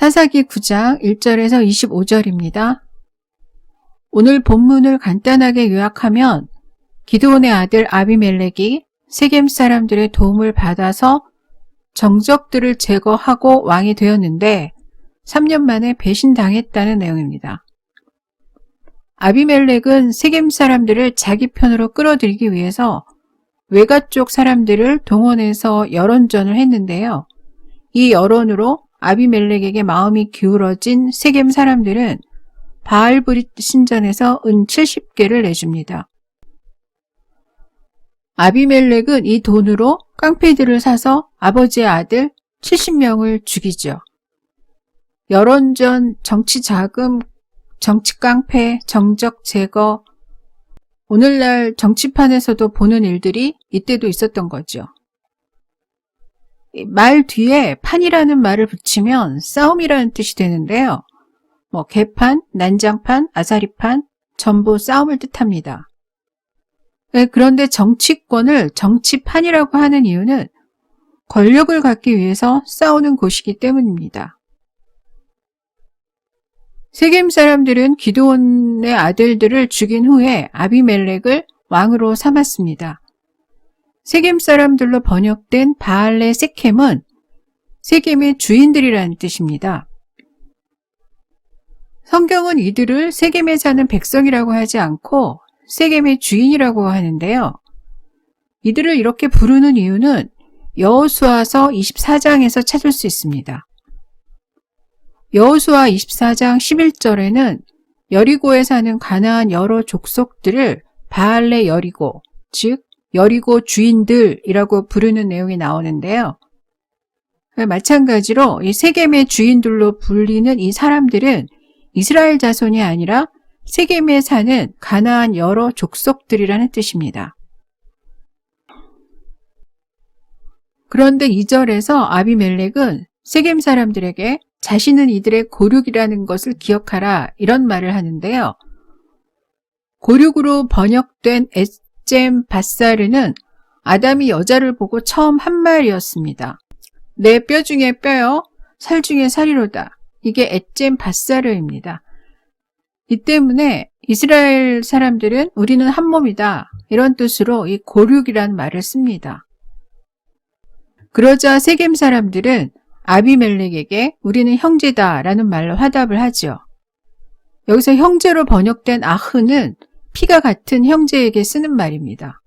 사사기 9장 1절에서 25절입니다. 오늘 본문을 간단하게 요약하면 기드온의 아들 아비멜렉이 세겜 사람들의 도움을 받아서 정적들을 제거하고 왕이 되었는데 3년 만에 배신당했다는 내용입니다. 아비멜렉은 세겜 사람들을 자기 편으로 끌어들이기 위해서 외가 쪽 사람들을 동원해서 여론전을 했는데요. 이 여론으로 아비멜렉에게 마음이 기울어진 세겜 사람들은 바알브릿 신전에서 은 70개를 내줍니다. 아비멜렉은 이 돈으로 깡패들을 사서 아버지의 아들 70명을 죽이죠. 여론전, 정치 자금, 정치 깡패, 정적 제거, 오늘날 정치판에서도 보는 일들이 이때도 있었던 거죠. 말 뒤에 판이라는 말을 붙이면 싸움이라는 뜻이 되는데요. 개판, 난장판, 아사리판, 전부 싸움을 뜻합니다. 그런데 정치권을 정치판이라고 하는 이유는 권력을 갖기 위해서 싸우는 곳이기 때문입니다. 세겜 사람들은 기드온의 아들들을 죽인 후에 아비멜렉을 왕으로 삼았습니다. 세겜 사람들로 번역된 바알레 세켐은 세겜의 주인들이라는 뜻입니다. 성경은 이들을 세겜에 사는 백성이라고 하지 않고 세겜의 주인이라고 하는데요. 이들을 이렇게 부르는 이유는 여호수아서 24장에서 찾을 수 있습니다. 여호수아 24장 11절에는 여리고에 사는 가나안 여러 족속들을 바알레 여리고, 즉 여리고 주인들이라고 부르는 내용이 나오는데요. 마찬가지로 이 세겜의 주인들로 불리는 이 사람들은 이스라엘 자손이 아니라 세겜에 사는 가나안 여러 족속들이라는 뜻입니다. 그런데 2절에서 아비멜렉은 세겜 사람들에게 자신은 이들의 고륙이라는 것을 기억하라 이런 말을 하는데요. 고륙으로 번역된 에젬 밧사르는 아담이 여자를 보고 처음 한 말이었습니다. 내 뼈 중에 뼈요, 살 중에 살이로다. 이게 에젬 밧사르입니다. 이 때문에 이스라엘 사람들은 우리는 한 몸이다 이런 뜻으로 이 고륙이라는 말을 씁니다. 그러자 세겜 사람들은 아비멜렉에게 우리는 형제다 라는 말로 화답을 하죠. 여기서 형제로 번역된 아흐는 피가 같은 형제에게 쓰는 말입니다.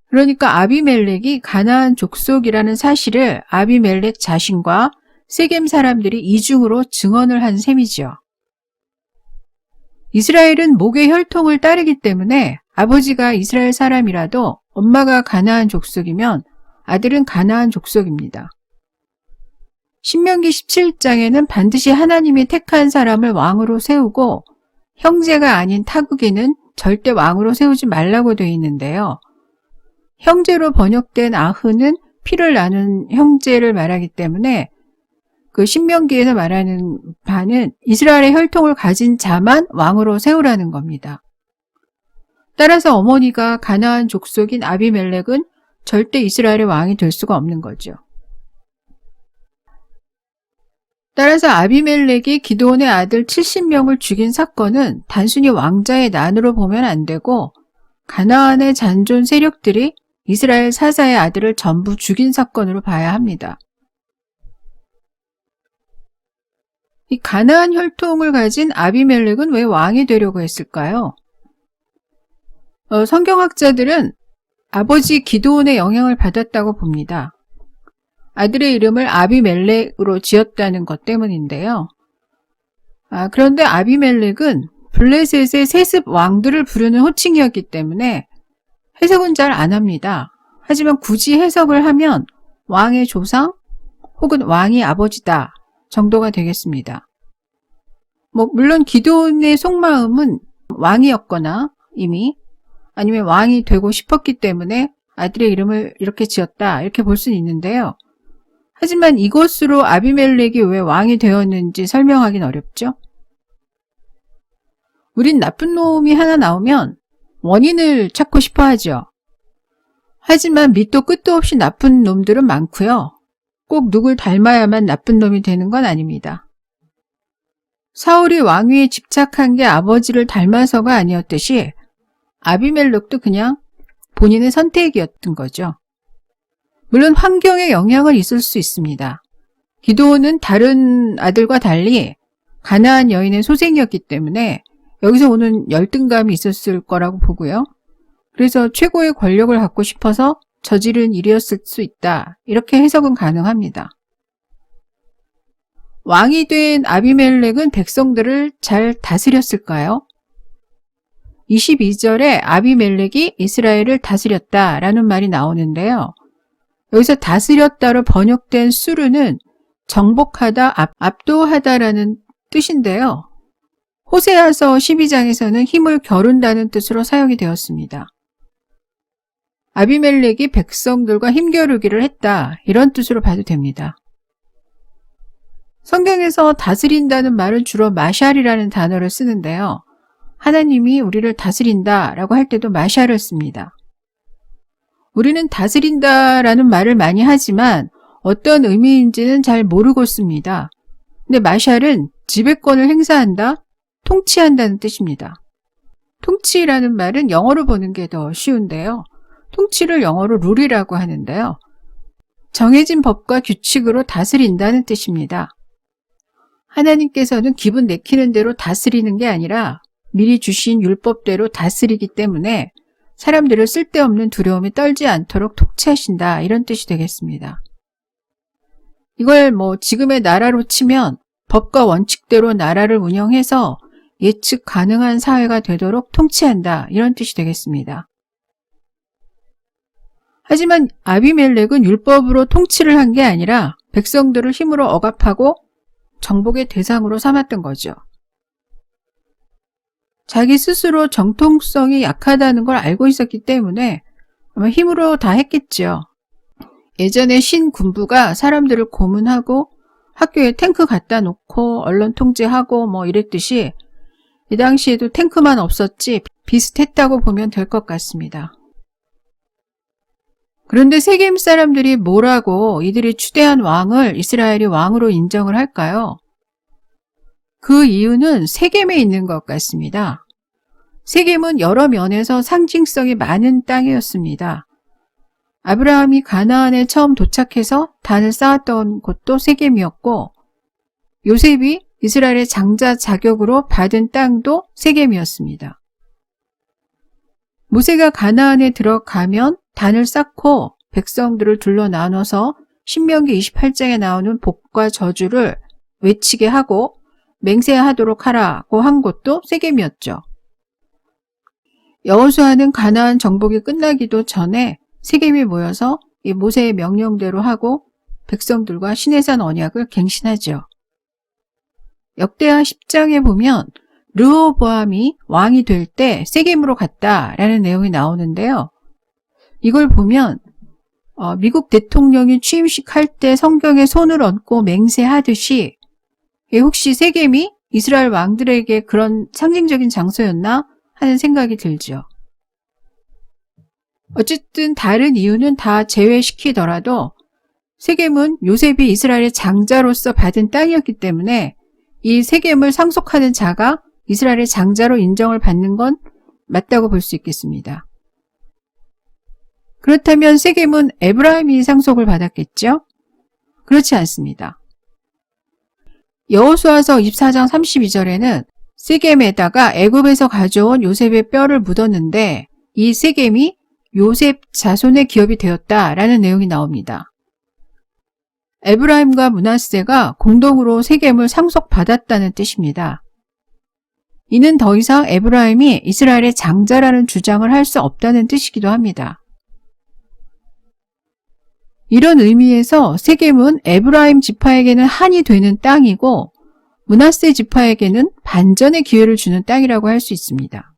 그러니까 아비멜렉이 가나안 족속이라는 사실을 아비멜렉 자신과 세겜 사람들이 이중으로 증언을 한 셈이죠. 이스라엘은 목의 혈통을 따르기 때문에 아버지가 이스라엘 사람이라도 엄마가 가나안 족속이면 아들은 가나안 족속입니다. 신명기 17장에는 반드시 하나님이 택한 사람을 왕으로 세우고 형제가 아닌 타국인은 절대 왕으로 세우지 말라고 되어 있는데요. 형제로 번역된 아흐는 피를 나눈 형제를 말하기 때문에 그 신명기에서 말하는 바는 이스라엘의 혈통을 가진 자만 왕으로 세우라는 겁니다. 따라서 어머니가 가나안 족속인 아비멜렉은 절대 이스라엘의 왕이 될 수가 없는 거죠. 따라서 아비멜렉이 기드온의 아들 70명을 죽인 사건은 단순히 왕자의 난으로 보면 안 되고 가나안의 잔존 세력들이 이스라엘 사사의 아들을 전부 죽인 사건으로 봐야 합니다. 이 가나안 혈통을 가진 아비멜렉은 왜 왕이 되려고 했을까요? 성경학자들은 아버지 기드온의 영향을 받았다고 봅니다. 아들의 이름을 아비멜렉으로 지었다는 것 때문인데요. 그런데 아비멜렉은 블레셋의 세습 왕들을 부르는 호칭이었기 때문에 해석은 잘 안 합니다. 하지만 굳이 해석을 하면 왕의 조상 혹은 왕이 아버지다 정도가 되겠습니다. 물론 기드온의 속마음은 왕이었거나 이미 아니면 왕이 되고 싶었기 때문에 아들의 이름을 이렇게 지었다 이렇게 볼 수는 있는데요. 하지만 이것으로 아비멜렉이 왜 왕이 되었는지 설명하기는 어렵죠. 우린 나쁜 놈이 하나 나오면 원인을 찾고 싶어 하죠. 하지만 밑도 끝도 없이 나쁜 놈들은 많고요. 꼭 누굴 닮아야만 나쁜 놈이 되는 건 아닙니다. 사울이 왕위에 집착한 게 아버지를 닮아서가 아니었듯이 아비멜렉도 그냥 본인의 선택이었던 거죠. 물론 환경에 영향은 있을 수 있습니다. 기드온은 다른 아들과 달리 가나안 여인의 소생이었기 때문에 여기서 오는 열등감이 있었을 거라고 보고요. 그래서 최고의 권력을 갖고 싶어서 저지른 일이었을 수 있다. 이렇게 해석은 가능합니다. 왕이 된 아비멜렉은 백성들을 잘 다스렸을까요? 22절에 아비멜렉이 이스라엘을 다스렸다라는 말이 나오는데요. 여기서 다스렸다로 번역된 수르는 정복하다, 압도하다라는 뜻인데요. 호세아서 12장에서는 힘을 겨룬다는 뜻으로 사용이 되었습니다. 아비멜렉이 백성들과 힘겨루기를 했다, 이런 뜻으로 봐도 됩니다. 성경에서 다스린다는 말은 주로 마샬이라는 단어를 쓰는데요. 하나님이 우리를 다스린다라고 할 때도 마샬을 씁니다. 우리는 다스린다라는 말을 많이 하지만 어떤 의미인지는 잘 모르고 씁니다. 근데 마샬은 지배권을 행사한다, 통치한다는 뜻입니다. 통치라는 말은 영어로 보는 게 더 쉬운데요. 통치를 영어로 룰이라고 하는데요. 정해진 법과 규칙으로 다스린다는 뜻입니다. 하나님께서는 기분 내키는 대로 다스리는 게 아니라 미리 주신 율법대로 다스리기 때문에 사람들을 쓸데없는 두려움에 떨지 않도록 통치하신다, 이런 뜻이 되겠습니다. 이걸 지금의 나라로 치면 법과 원칙대로 나라를 운영해서 예측 가능한 사회가 되도록 통치한다, 이런 뜻이 되겠습니다. 하지만 아비멜렉은 율법으로 통치를 한 게 아니라 백성들을 힘으로 억압하고 정복의 대상으로 삼았던 거죠. 자기 스스로 정통성이 약하다는 걸 알고 있었기 때문에 아마 힘으로 다 했겠죠. 예전에 신군부가 사람들을 고문하고 학교에 탱크 갖다 놓고 언론 통제하고 이랬듯이 이 당시에도 탱크만 없었지 비슷했다고 보면 될 것 같습니다. 그런데 세겜 사람들이 뭐라고 이들이 추대한 왕을 이스라엘이 왕으로 인정을 할까요? 그 이유는 세겜에 있는 것 같습니다. 세겜은 여러 면에서 상징성이 많은 땅이었습니다. 아브라함이 가나안에 처음 도착해서 단을 쌓았던 곳도 세겜이었고, 요셉이 이스라엘의 장자 자격으로 받은 땅도 세겜이었습니다. 모세가 가나안에 들어가면 단을 쌓고 백성들을 둘러 나눠서 신명기 28장에 나오는 복과 저주를 외치게 하고 맹세하도록 하라고 한 곳도 세겜이었죠. 여호수아는 가나안 정복이 끝나기도 전에 세겜이 모여서 이 모세의 명령대로 하고 백성들과 시내산 언약을 갱신하죠. 역대하 10장에 보면 르호보암이 왕이 될 때 세겜으로 갔다라는 내용이 나오는데요. 이걸 보면 미국 대통령이 취임식 할 때 성경에 손을 얹고 맹세하듯이 혹시 세겜이 이스라엘 왕들에게 그런 상징적인 장소였나 하는 생각이 들죠. 어쨌든 다른 이유는 다 제외시키더라도 세겜은 요셉이 이스라엘의 장자로서 받은 땅이었기 때문에 이 세겜을 상속하는 자가 이스라엘의 장자로 인정을 받는 건 맞다고 볼 수 있겠습니다. 그렇다면 세겜은 에브라임이 상속을 받았겠죠? 그렇지 않습니다. 여호수아서 24장 32절에는 세겜에다가 애굽에서 가져온 요셉의 뼈를 묻었는데 이 세겜이 요셉 자손의 기업이 되었다라는 내용이 나옵니다. 에브라임과 므낫세가 공동으로 세겜을 상속받았다는 뜻입니다. 이는 더 이상 에브라임이 이스라엘의 장자라는 주장을 할 수 없다는 뜻이기도 합니다. 이런 의미에서 세겜은 에브라임 지파에게는 한이 되는 땅이고 므낫세 지파에게는 반전의 기회를 주는 땅이라고 할 수 있습니다.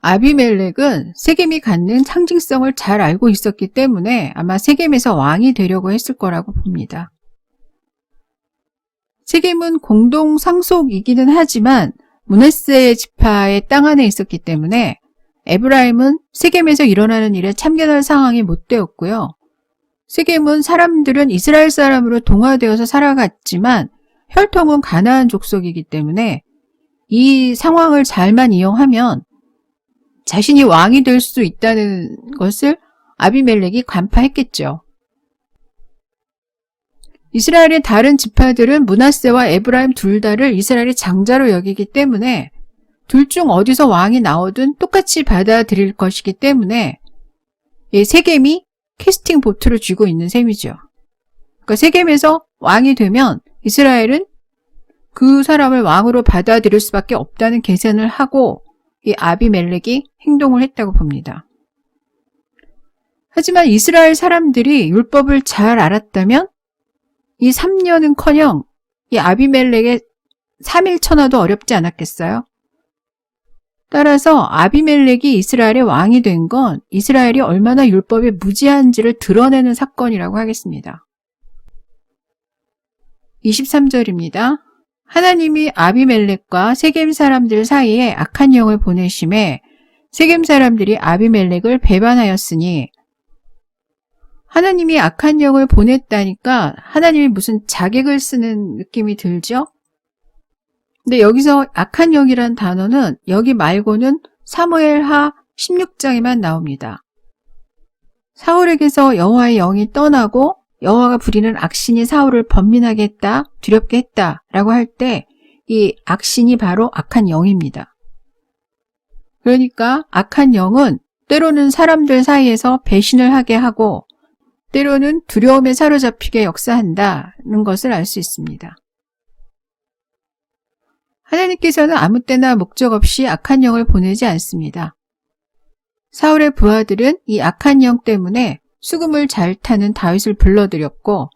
아비멜렉은 세겜이 갖는 상징성을 잘 알고 있었기 때문에 아마 세겜에서 왕이 되려고 했을 거라고 봅니다. 세겜은 공동 상속이기는 하지만 므낫세 지파의 땅 안에 있었기 때문에 에브라임은 세겜에서 일어나는 일에 참견할 상황이 못 되었고요. 세겜은 사람들은 이스라엘 사람으로 동화되어서 살아갔지만 혈통은 가나안 족속이기 때문에 이 상황을 잘만 이용하면 자신이 왕이 될 수 있다는 것을 아비멜렉이 간파했겠죠. 이스라엘의 다른 지파들은 므낫세와 에브라임 둘 다를 이스라엘의 장자로 여기기 때문에 둘 중 어디서 왕이 나오든 똑같이 받아들일 것이기 때문에 세겜이 캐스팅 보트를 쥐고 있는 셈이죠. 그러니까 세겜에서 왕이 되면 이스라엘은 그 사람을 왕으로 받아들일 수밖에 없다는 계산을 하고 이 아비멜렉이 행동을 했다고 봅니다. 하지만 이스라엘 사람들이 율법을 잘 알았다면 이 3년은커녕 이 아비멜렉의 3일 천하도 어렵지 않았겠어요? 따라서 아비멜렉이 이스라엘의 왕이 된 건 이스라엘이 얼마나 율법에 무지한지를 드러내는 사건이라고 하겠습니다. 23절입니다. 하나님이 아비멜렉과 세겜 사람들 사이에 악한 영을 보내심에 세겜 사람들이 아비멜렉을 배반하였으니, 하나님이 악한 영을 보냈다니까 하나님이 무슨 자객을 쓰는 느낌이 들죠? 근데 여기서 악한 영이란 단어는 여기 말고는 사무엘하 16장에만 나옵니다. 사울에게서 여호와의 영이 떠나고 여호와가 부리는 악신이 사울을 번민하게 했다, 두렵게 했다 라고 할 때 이 악신이 바로 악한 영입니다. 그러니까 악한 영은 때로는 사람들 사이에서 배신을 하게 하고 때로는 두려움에 사로잡히게 역사한다는 것을 알 수 있습니다. 하나님께서는 아무 때나 목적 없이 악한 영을 보내지 않습니다. 사울의 부하들은 이 악한 영 때문에 수금을 잘 타는 다윗을 불러들였고,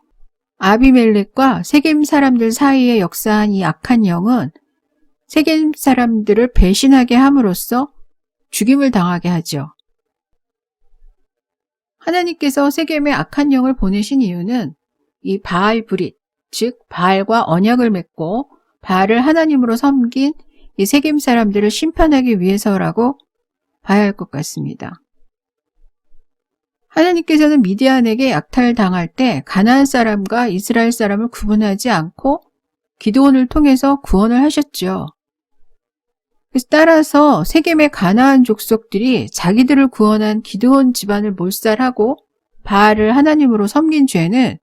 아비멜렉과 세겜 사람들 사이에 역사한 이 악한 영은 세겜 사람들을 배신하게 함으로써 죽임을 당하게 하죠. 하나님께서 세겜에 악한 영을 보내신 이유는 이 바알 브릿, 즉 바알과 언약을 맺고 바알을 하나님으로 섬긴 이 세겜 사람들을 심판하기 위해서라고 봐야 할 것 같습니다. 하나님께서는 미디안에게 약탈당할 때 가나안 사람과 이스라엘 사람을 구분하지 않고 기드온을 통해서 구원을 하셨죠. 그래서 따라서 세겜의 가나안 족속들이 자기들을 구원한 기드온 집안을 몰살하고 바알을 하나님으로 섬긴 죄는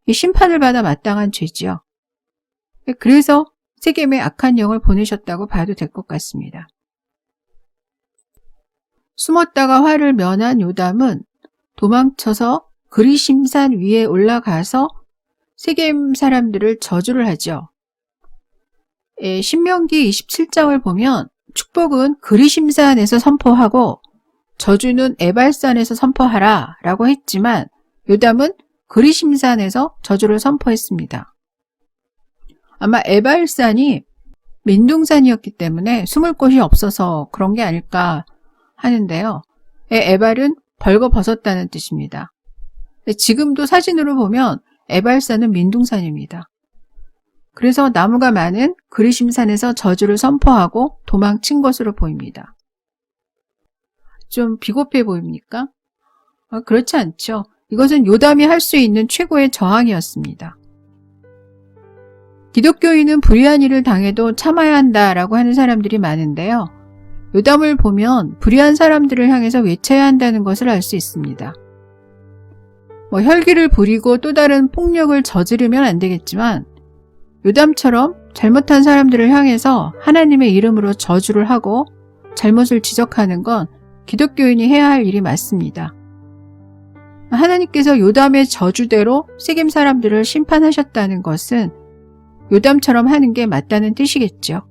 이 심판을 받아 마땅한 죄지요. 그래서 세겜에 악한 영을 보내셨다고 봐도 될 것 같습니다. 숨었다가 화를 면한 요담은 도망쳐서 그리심산 위에 올라가서 세겜 사람들을 저주를 하죠. 신명기 27장을 보면 축복은 그리심산에서 선포하고 저주는 에발산에서 선포하라 라고 했지만 요담은 그리심산에서 저주를 선포했습니다. 아마 에발산이 민둥산이었기 때문에 숨을 곳이 없어서 그런 게 아닐까 하는데요. 에발은 벌거벗었다는 뜻입니다. 지금도 사진으로 보면 에발산은 민둥산입니다. 그래서 나무가 많은 그리심산에서 저주를 선포하고 도망친 것으로 보입니다. 좀 비겁해 보입니까? 그렇지 않죠. 이것은 요담이 할 수 있는 최고의 저항이었습니다. 기독교인은 불의한 일을 당해도 참아야 한다라고 하는 사람들이 많은데요. 요담을 보면 불의한 사람들을 향해서 외쳐야 한다는 것을 알 수 있습니다. 혈기를 부리고 또 다른 폭력을 저지르면 안 되겠지만 요담처럼 잘못한 사람들을 향해서 하나님의 이름으로 저주를 하고 잘못을 지적하는 건 기독교인이 해야 할 일이 맞습니다. 하나님께서 요담의 저주대로 세겜 사람들을 심판하셨다는 것은 요담처럼 하는 게 맞다는 뜻이겠죠.